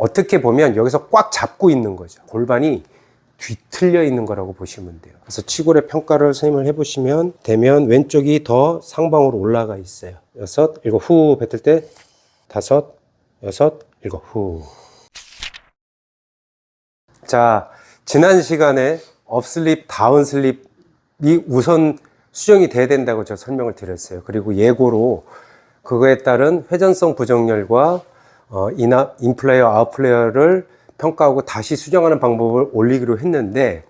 어떻게 보면 여기서 꽉 잡고 있는 거죠. 골반이 뒤틀려 있는 거라고 보시면 돼요. 그래서 치골의 평가를 선생님을 해보시면 되면 왼쪽이 더 상방으로 올라가 있어요. 6, 7, 후 뱉을 때 5, 6, 7, 후. 자, 지난 시간에 업슬립, 다운슬립이 우선 수정이 돼야 된다고 제가 설명을 드렸어요. 그리고 예고로 그거에 따른 회전성 부정렬과 인플레이어, 아웃플레이어를 평가하고 다시 수정하는 방법을 올리기로 했는데,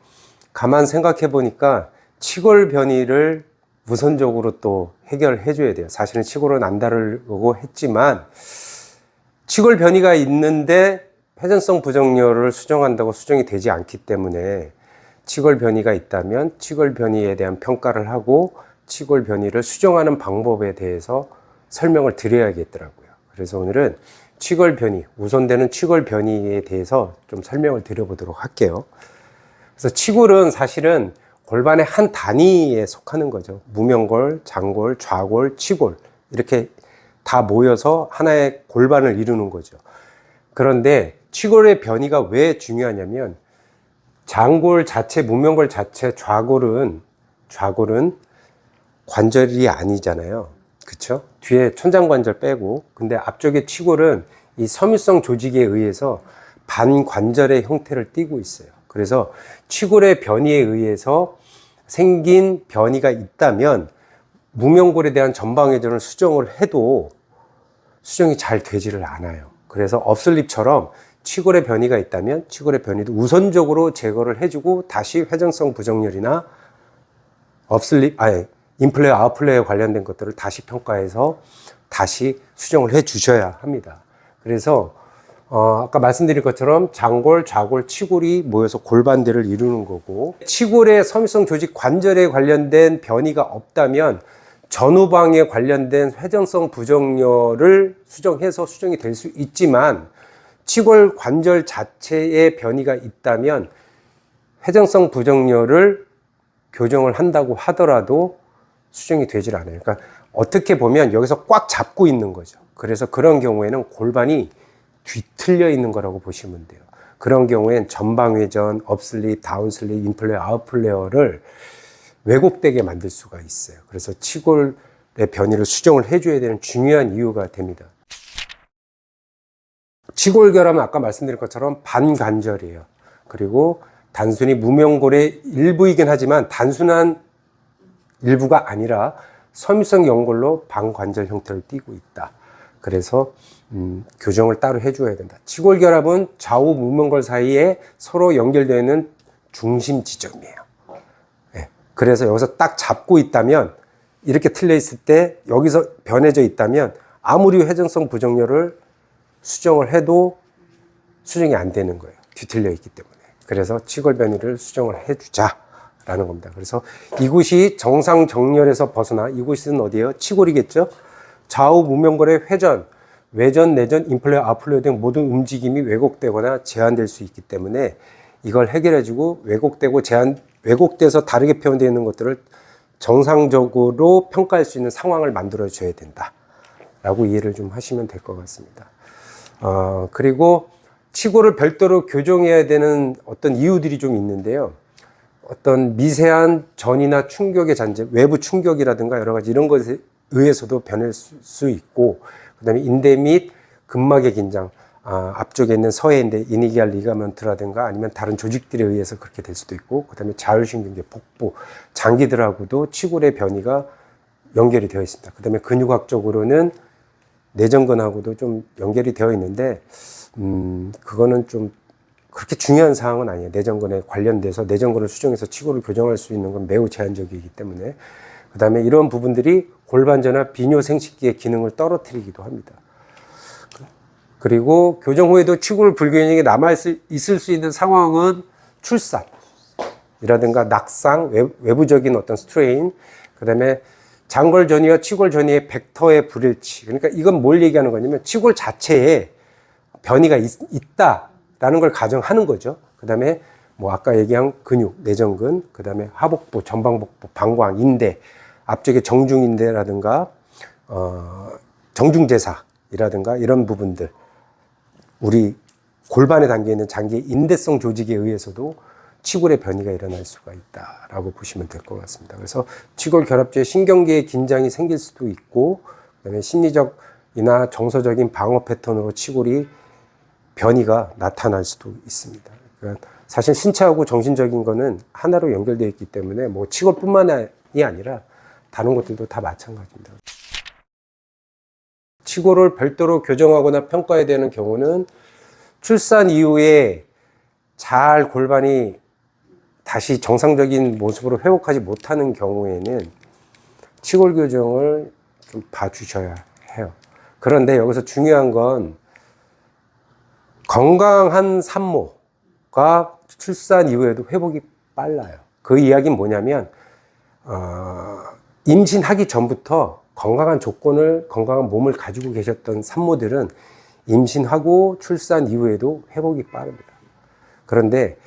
가만 생각해 보니까 치골 변이를 우선적으로 또 해결해 줘야 돼요. 사실은 치골은 안 다루고 했지만 치골 변이가 있는데 회전성 부정렬을 수정한다고 수정이 되지 않기 때문에 치골 변이가 있다면 치골 변이에 대한 평가를 하고 치골 변이를 수정하는 방법에 대해서 설명을 드려야겠더라고요. 그래서 오늘은 치골 변이, 우선되는 치골 변이에 대해서 좀 설명을 드려보도록 할게요. 그래서 치골은 사실은 골반의 한 단위에 속하는 거죠. 무명골, 장골, 좌골, 치골 이렇게 다 모여서 하나의 골반을 이루는 거죠. 그런데 치골의 변이가 왜 중요하냐면 장골 자체, 무명골 자체, 좌골은 관절이 아니잖아요. 그쵸? 뒤에 천장관절 빼고. 근데 앞쪽의 치골은 이 섬유성 조직에 의해서 반관절의 형태를 띠고 있어요. 그래서 치골의 변이에 의해서 생긴 변이가 있다면 무명골에 대한 전방회전을 수정을 해도 수정이 잘 되지를 않아요. 그래서 업슬립처럼 치골의 변이가 있다면 치골의 변이도 우선적으로 제거를 해주고 다시 회전성 부정렬이나 인플레이어, 아웃플레이어 관련된 것들을 다시 평가해서 다시 수정을 해 주셔야 합니다. 그래서 아까 말씀드린 것처럼 장골, 좌골, 치골이 모여서 골반대를 이루는 거고, 치골의 섬유성 조직 관절에 관련된 변이가 없다면 전후방에 관련된 회전성 부정렬을 수정해서 수정이 될 수 있지만 치골 관절 자체에 변이가 있다면 회전성 부정렬을 교정을 한다고 하더라도 수정이 되질 않아요. 그러니까 어떻게 보면 여기서 꽉 잡고 있는 거죠. 그래서 그런 경우에는 골반이 뒤틀려 있는 거라고 보시면 돼요. 그런 경우엔 전방회전, 업슬립, 다운슬립, 인플레어, 아웃플레어를 왜곡되게 만들 수가 있어요. 그래서 치골의 변이를 수정을 해줘야 되는 중요한 이유가 됩니다. 치골결함은 아까 말씀드린 것처럼 반관절이에요. 그리고 단순히 무명골의 일부이긴 하지만 단순한 일부가 아니라 섬유성 연골로 반관절 형태를 띠고 있다. 그래서 교정을 따로 해줘야 된다. 치골결합은 좌우 무명골 사이에 서로 연결되어 있는 중심 지점이에요. 네. 그래서 여기서 딱 잡고 있다면, 이렇게 틀려 있을 때 여기서 변해져 있다면 아무리 회전성 부정렬을 수정을 해도 수정이 안 되는 거예요. 뒤틀려 있기 때문에. 그래서 치골 변이를 수정을 해주자라는 겁니다. 그래서 이곳이 정상 정렬에서 벗어나, 이곳은 어디예요? 치골이겠죠? 좌우 무명골의 회전, 외전, 내전, 인플레어, 아웃플레어 등 모든 움직임이 왜곡되거나 제한될 수 있기 때문에 이걸 해결해주고, 왜곡돼서 다르게 표현되어 있는 것들을 정상적으로 평가할 수 있는 상황을 만들어줘야 된다라고 이해를 좀 하시면 될 것 같습니다. 그리고 치골을 별도로 교정해야 되는 어떤 이유들이 좀 있는데요. 어떤 미세한 전이나 충격의 잔재, 외부 충격이라든가 여러 가지 이런 것에 의해서도 변할 수 있고, 그 다음에 인대 및 근막의 긴장, 앞쪽에 있는 서해인대, 이니기알 리가먼트라든가 아니면 다른 조직들에 의해서 그렇게 될 수도 있고, 그 다음에 자율신경계, 복부, 장기들하고도 치골의 변이가 연결이 되어 있습니다. 그 다음에 근육학적으로는 내전근하고도 좀 연결이 되어 있는데, 그거는 좀 그렇게 중요한 사항은 아니에요. 내전근에 관련돼서 내전근을 수정해서 치골을 교정할 수 있는 건 매우 제한적이기 때문에. 그 다음에 이런 부분들이 골반전화 비뇨생식기의 기능을 떨어뜨리기도 합니다. 그리고 교정 후에도 치골 불균형이 남아있을 수 있는 상황은 출산이라든가 낙상, 외부적인 어떤 스트레인, 그 다음에 장골 전이와 치골 전이의 벡터의 불일치. 그러니까 이건 뭘 얘기하는 거냐면 치골 자체에 변이가 있다라는 걸 가정하는 거죠. 그 다음에 뭐 아까 얘기한 근육, 내전근, 그 다음에 하복부, 전방복부, 방광, 인대, 앞쪽에 정중인대라든가 정중제사이라든가 이런 부분들, 우리 골반에 담겨있는 장기의 인대성 조직에 의해서도 치골의 변이가 일어날 수가 있다라고 보시면 될 것 같습니다. 그래서 치골 결합부에 신경계의 긴장이 생길 수도 있고, 그다음에 심리적이나 정서적인 방어 패턴으로 치골이 변이가 나타날 수도 있습니다. 그러니까 사실 신체하고 정신적인 거는 하나로 연결되어 있기 때문에 뭐 치골뿐만이 아니라 다른 것들도 다 마찬가지입니다. 치골을 별도로 교정하거나 평가해야 되는 경우는 출산 이후에 잘 골반이 다시 정상적인 모습으로 회복하지 못하는 경우에는 치골 교정을 좀 봐주셔야 해요. 그런데 여기서 중요한 건 건강한 산모가 출산 이후에도 회복이 빨라요. 그 이야기는 뭐냐면 임신하기 전부터 건강한 조건을, 건강한 몸을 가지고 계셨던 산모들은 임신하고 출산 이후에도 회복이 빠릅니다. 그런데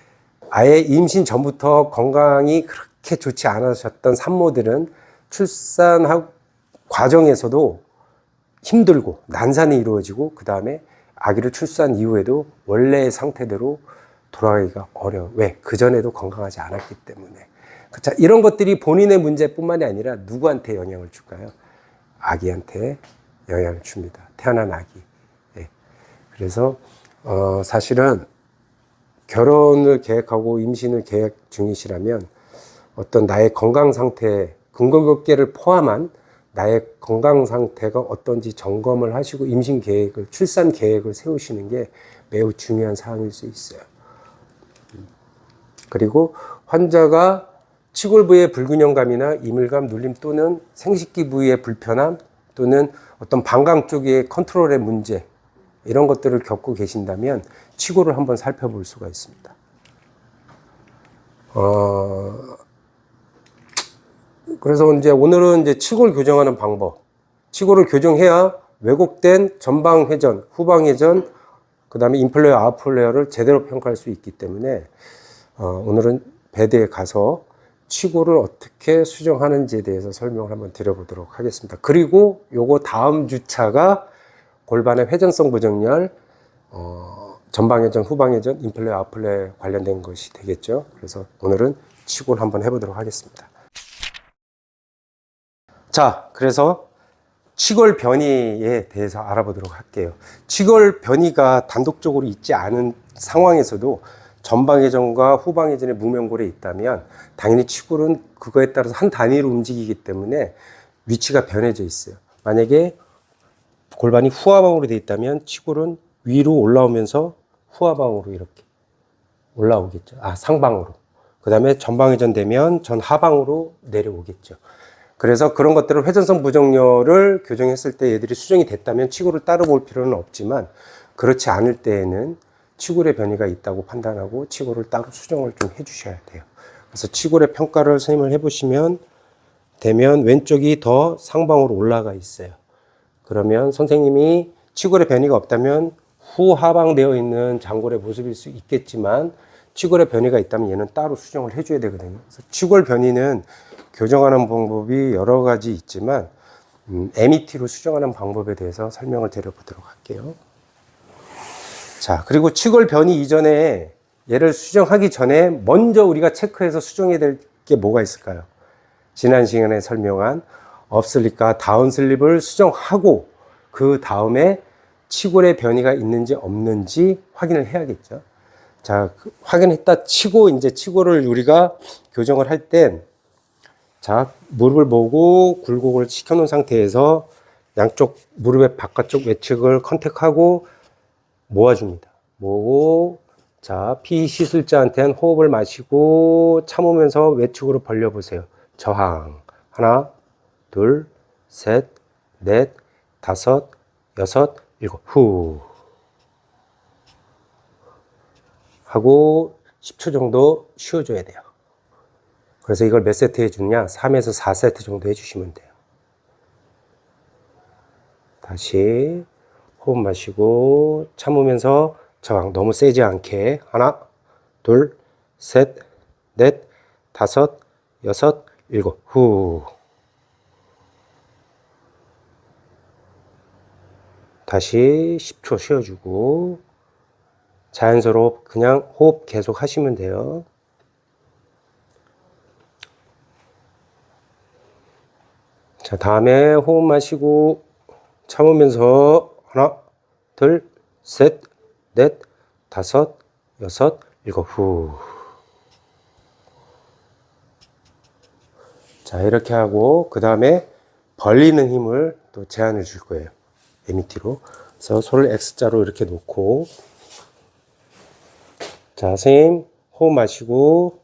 아예 임신 전부터 건강이 그렇게 좋지 않으셨던 산모들은 출산 과정에서도 힘들고 난산이 이루어지고, 그 다음에 아기를 출산 이후에도 원래의 상태대로 돌아가기가 어려워요. 왜? 그전에도 건강하지 않았기 때문에. 자, 이런 것들이 본인의 문제뿐만이 아니라 누구한테 영향을 줄까요? 아기한테 영향을 줍니다. 태어난 아기. 예. 그래서 사실은 결혼을 계획하고 임신을 계획 중이시라면 어떤 나의 건강 상태, 근거격계를 포함한 나의 건강 상태가 어떤지 점검을 하시고 임신 계획을, 출산 계획을 세우시는 게 매우 중요한 사항일 수 있어요. 그리고 환자가 치골 부위의 불균형감이나 이물감, 눌림 또는 생식기 부위의 불편함 또는 어떤 방광 쪽의 컨트롤의 문제, 이런 것들을 겪고 계신다면 치골을 한번 살펴볼 수가 있습니다. 그래서 이제 오늘은 이제 치골 교정하는 방법. 치골을 교정해야 왜곡된 전방 회전, 후방 회전, 그 다음에 인플레어, 아웃플레어를 제대로 평가할 수 있기 때문에 오늘은 베드에 가서 치골을 어떻게 수정하는지에 대해서 설명을 한번 드려보도록 하겠습니다. 그리고 요거 다음 주차가 골반의 회전성 부정렬, 전방회전, 후방회전, 인플레어, 아웃플레어 관련된 것이 되겠죠. 그래서 오늘은 치골 한번 해보도록 하겠습니다. 자, 그래서 치골 변이에 대해서 알아보도록 할게요. 치골 변이가 단독적으로 있지 않은 상황에서도 전방회전과 후방회전의 무명골에 있다면 당연히 치골은 그거에 따라서 한 단위로 움직이기 때문에 위치가 변해져 있어요. 만약에 골반이 후하방으로 되어 있다면 치골은 위로 올라오면서 후하방으로 이렇게 올라오겠죠. 상방으로. 그 다음에 전방회전 되면 전하방으로 내려오겠죠. 그래서 그런 것들을 회전성 부정렬을 교정했을 때 얘들이 수정이 됐다면 치골을 따로 볼 필요는 없지만, 그렇지 않을 때에는 치골의 변이가 있다고 판단하고 치골을 따로 수정을 좀 해주셔야 돼요. 그래서 치골의 평가를 선생님을 해보시면 되면 왼쪽이 더 상방으로 올라가 있어요. 그러면 선생님이 치골의 변이가 없다면 후하방되어 있는 장골의 모습일 수 있겠지만 치골의 변이가 있다면 얘는 따로 수정을 해줘야 되거든요. 그래서 치골 변이는 교정하는 방법이 여러 가지 있지만 MET로 수정하는 방법에 대해서 설명을 드려보도록 할게요. 자, 그리고 치골 변이 이전에 얘를 수정하기 전에 먼저 우리가 체크해서 수정해야 될 게 뭐가 있을까요? 지난 시간에 설명한 업슬립과 다운슬립을 수정하고 그 다음에 치골의 변이가 있는지 없는지 확인을 해야겠죠. 자, 확인했다 치고 이제 치골을 우리가 교정을 할 땐, 자, 무릎을 보고 굴곡을 시켜놓은 상태에서 양쪽 무릎의 바깥쪽 외측을 컨택하고 모아줍니다. 모으고, 자, 피 씻을 자한테는 호흡을 마시고 참으면서 외측으로 벌려보세요. 저항. 하나, 둘, 셋, 넷, 다섯, 여섯, 일곱. 후. 하고 10초 정도 쉬어줘야 돼요. 그래서 이걸 몇 세트 해주느냐? 3에서 4세트 정도 해주시면 돼요. 다시 호흡 마시고 참으면서 저항. 너무 세지 않게. 하나, 둘, 셋, 넷, 다섯, 여섯, 일곱. 후. 다시 10초 쉬어주고 자연스러워 그냥 호흡 계속 하시면 돼요. 자, 다음에 호흡 마시고 참으면서 하나, 둘, 셋, 넷, 다섯, 여섯, 일곱, 후. 자, 이렇게 하고 그 다음에 벌리는 힘을 또 제한을 줄 거예요. MT로. 그래서 손을 X자로 이렇게 놓고, 자, 선생님 호흡 마시고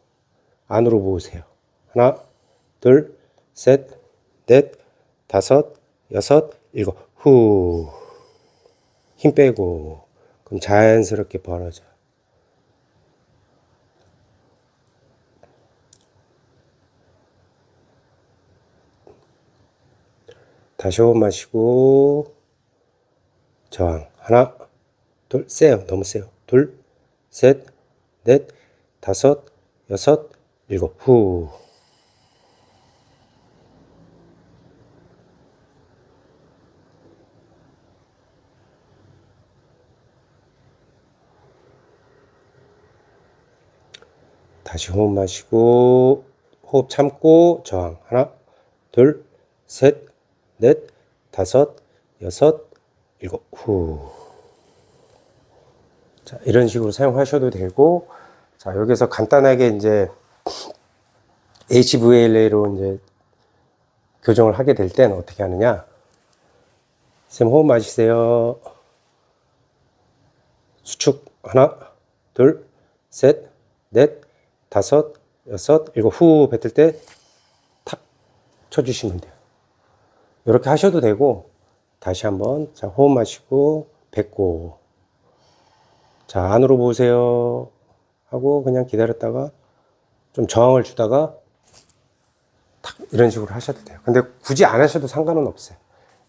안으로 모으세요. 하나, 둘, 셋, 넷, 다섯, 여섯, 일곱, 후. 힘 빼고, 그럼 자연스럽게 벌어져요. 다시 호흡 마시고, 저항. 하나, 둘, 세요. 너무 세요. 둘, 셋, 넷, 다섯, 여섯, 일곱, 후. 다시 호흡 마시고, 호흡 참고, 저항. 하나, 둘, 셋, 넷, 다섯, 여섯, 일곱, 후. 자, 이런 식으로 사용하셔도 되고, 자, 여기서 간단하게 이제 HVLA로 이제 교정을 하게 될 때는 어떻게 하느냐. 쌤 호흡 마시세요. 수축. 하나, 둘, 셋, 넷, 다섯, 여섯, 일곱, 후 뱉을 때 탁 쳐주시면 돼요. 이렇게 하셔도 되고, 다시 한번, 자, 호흡 마시고, 뱉고, 자, 안으로 보세요. 하고, 그냥 기다렸다가, 좀 저항을 주다가, 탁, 이런 식으로 하셔도 돼요. 근데 굳이 안 하셔도 상관은 없어요.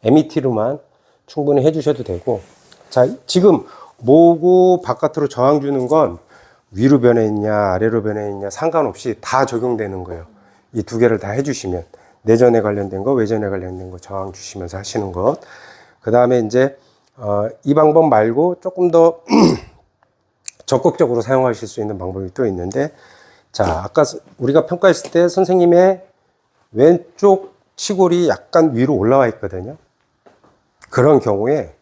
MET로만 충분히 해주셔도 되고, 자, 지금 모고 바깥으로 저항 주는 건 위로 변해있냐, 아래로 변해있냐, 상관없이 다 적용되는 거예요. 이 두 개를 다 해주시면. 내전에 관련된 거, 외전에 관련된 거 저항 주시면서 하시는 것. 그 다음에 이제, 이 방법 말고 조금 더 적극적으로 사용하실 수 있는 방법이 또 있는데, 자, 아까 우리가 평가했을 때 선생님의 왼쪽 치골이 약간 위로 올라와 있거든요. 그런 경우에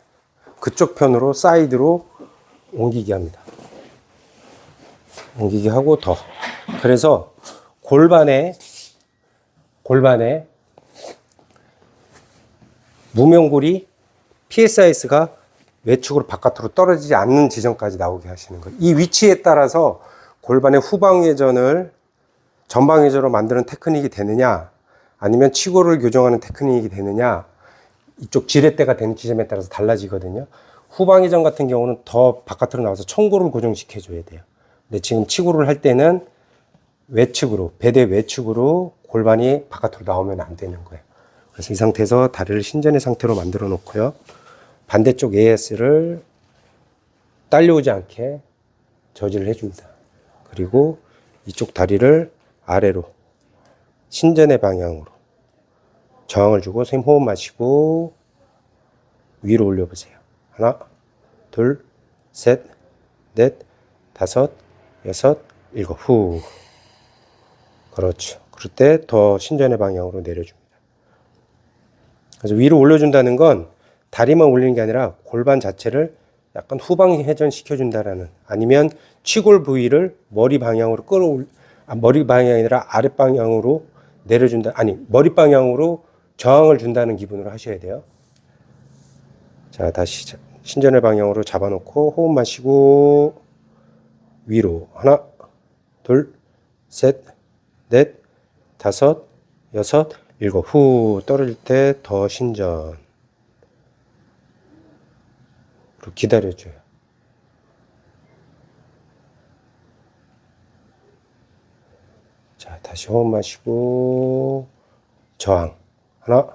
그쪽 편으로 사이드로 옮기기 합니다. 옮기기 하고 더. 그래서 골반에 무명골이 PSIS가 외축으로 바깥으로 떨어지지 않는 지점까지 나오게 하시는 거예요. 이 위치에 따라서 골반의 후방회전을 전방회전으로 만드는 테크닉이 되느냐, 아니면 치골을 교정하는 테크닉이 되느냐, 이쪽 지렛대가 되는 지점에 따라서 달라지거든요. 후방회전 같은 경우는 더 바깥으로 나와서 청골을 고정시켜줘야 돼요. 근데 지금 치골을 할 때는 외측으로, 배대 외측으로 골반이 바깥으로 나오면 안 되는 거예요. 그래서 이 상태에서 다리를 신전의 상태로 만들어 놓고요. 반대쪽 AS를 딸려오지 않게 저지를 해줍니다. 그리고 이쪽 다리를 아래로 신전의 방향으로 저항을 주고 선생님 호흡 마시고 위로 올려보세요. 하나, 둘, 셋, 넷, 다섯, 여섯, 일곱, 후. 그렇죠. 그럴 때 더 신전의 방향으로 내려줍니다. 그래서 위로 올려준다는 건 다리만 올리는 게 아니라 골반 자체를 약간 후방 회전 시켜준다라는, 아니면 치골 부위를 머리 방향으로 머리 방향이 아니라 아랫 방향으로 내려준다, 아니 머리 방향으로 저항을 준다는 기분으로 하셔야 돼요. 자, 다시 신전의 방향으로 잡아놓고 호흡 마시고 위로 하나, 둘, 셋, 넷, 다섯, 여섯, 일곱, 후 떨어질 때 더 신전. 그리고 기다려줘요. 자, 다시 호흡 마시고 저항. 하나,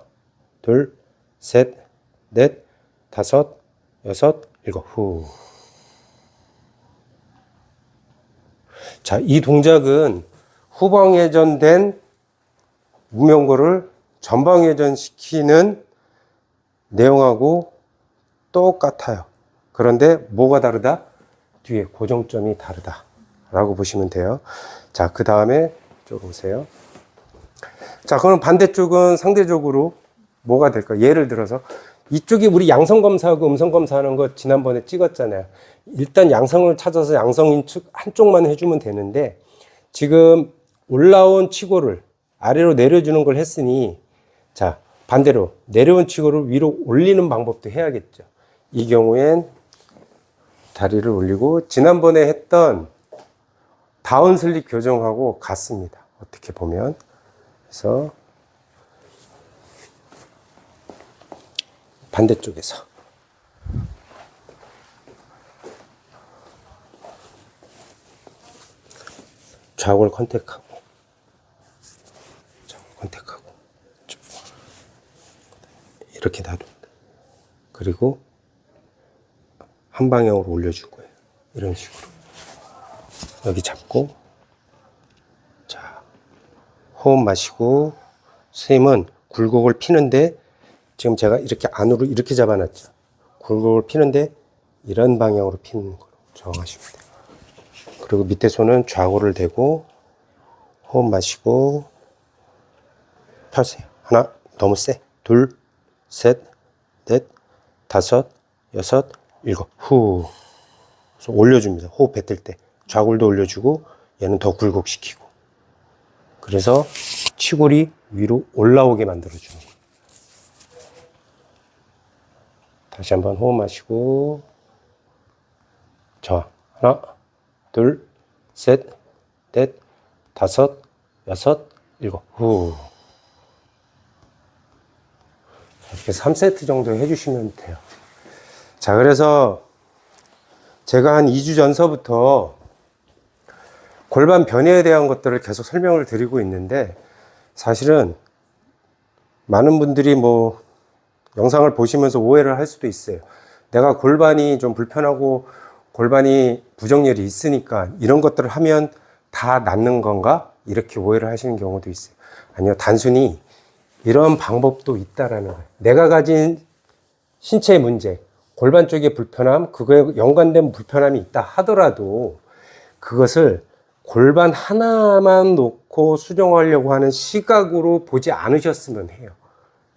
둘, 셋, 넷, 다섯, 여섯, 일곱, 후. 자, 이 동작은 후방회전된 무명골을 전방회전시키는 내용하고 똑같아요. 그런데 뭐가 다르다? 앞뒤의 고정점이 다르다라고 보시면 돼요. 자, 그 다음에 쭉 보세요. 자, 그럼 반대쪽은 상대적으로 뭐가 될까? 예를 들어서 이쪽이 우리 양성 검사하고 음성 검사하는 거 지난번에 찍었잖아요. 일단 양성을 찾아서 양성인 측 한쪽만 해주면 되는데 지금 올라온 치고를 아래로 내려주는 걸 했으니 자, 반대로 내려온 치고를 위로 올리는 방법도 해야겠죠. 이 경우엔 다리를 올리고 지난번에 했던 다운슬립 교정하고 같습니다. 어떻게 보면. 그래서 반대쪽에서 좌우를 컨택하고 이렇게 놔둡니다. 그리고 한 방향으로 올려줄 거예요. 이런 식으로 여기 잡고 자 호흡 마시고 선생님은 굴곡을 피는데 지금 제가 이렇게 안으로 이렇게 잡아놨죠. 굴곡을 피는데 이런 방향으로 피는 거로 정하시면 돼요. 그리고 밑에 손은 좌우를 대고 호흡 마시고 펴세요. 하나, 너무 세. 둘, 셋, 넷, 다섯, 여섯, 일곱. 후. 그래서 올려줍니다. 호흡 뱉을 때. 좌골도 올려주고 얘는 더 굴곡시키고. 그래서 치골이 위로 올라오게 만들어주는 거예요. 다시 한번 호흡 마시고 자, 하나, 둘, 셋, 넷, 다섯, 여섯, 일곱. 후. 이렇게 3세트 정도 해주시면 돼요. 자, 그래서 제가 한 2주 전서부터 골반 변이에 대한 것들을 계속 설명을 드리고 있는데 사실은 많은 분들이 뭐 영상을 보시면서 오해를 할 수도 있어요. 내가 골반이 좀 불편하고 골반이 부정렬이 있으니까 이런 것들을 하면 다 낫는 건가? 이렇게 오해를 하시는 경우도 있어요. 아니요, 단순히 이런 방법도 있다라는 거예요. 내가 가진 신체의 문제, 골반 쪽의 불편함, 그거에 연관된 불편함이 있다 하더라도 그것을 골반 하나만 놓고 수정하려고 하는 시각으로 보지 않으셨으면 해요.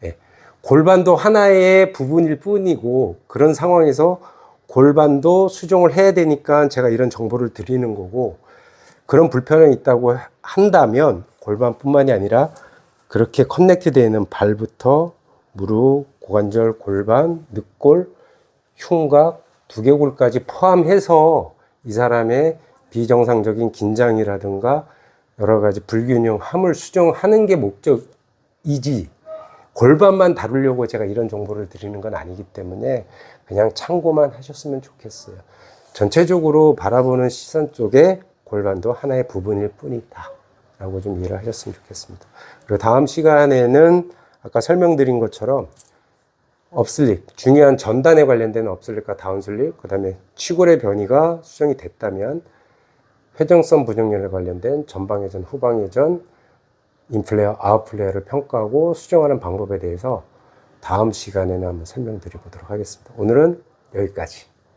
예. 골반도 하나의 부분일 뿐이고 그런 상황에서 골반도 수정을 해야 되니까 제가 이런 정보를 드리는 거고 그런 불편함이 있다고 한다면 골반뿐만이 아니라 그렇게 커넥트 되어 있는 발부터 무릎, 고관절, 골반, 늑골, 흉곽, 두개골까지 포함해서 이 사람의 비정상적인 긴장이라든가 여러 가지 불균형함을 수정하는 게 목적이지 골반만 다루려고 제가 이런 정보를 드리는 건 아니기 때문에 그냥 참고만 하셨으면 좋겠어요. 전체적으로 바라보는 시선 쪽에 골반도 하나의 부분일 뿐이다 라고 좀 이해를 하셨으면 좋겠습니다. 그리고 다음 시간에는 아까 설명드린 것처럼 업슬립, 중요한 전단에 관련된 업슬립과 다운슬립, 그 다음에 치골의 변이가 수정이 됐다면 회전성 부정렬에 관련된 전방회전, 후방회전, 인플레어, 아웃플레어를 평가하고 수정하는 방법에 대해서 다음 시간에는 한번 설명드려 보도록 하겠습니다. 오늘은 여기까지.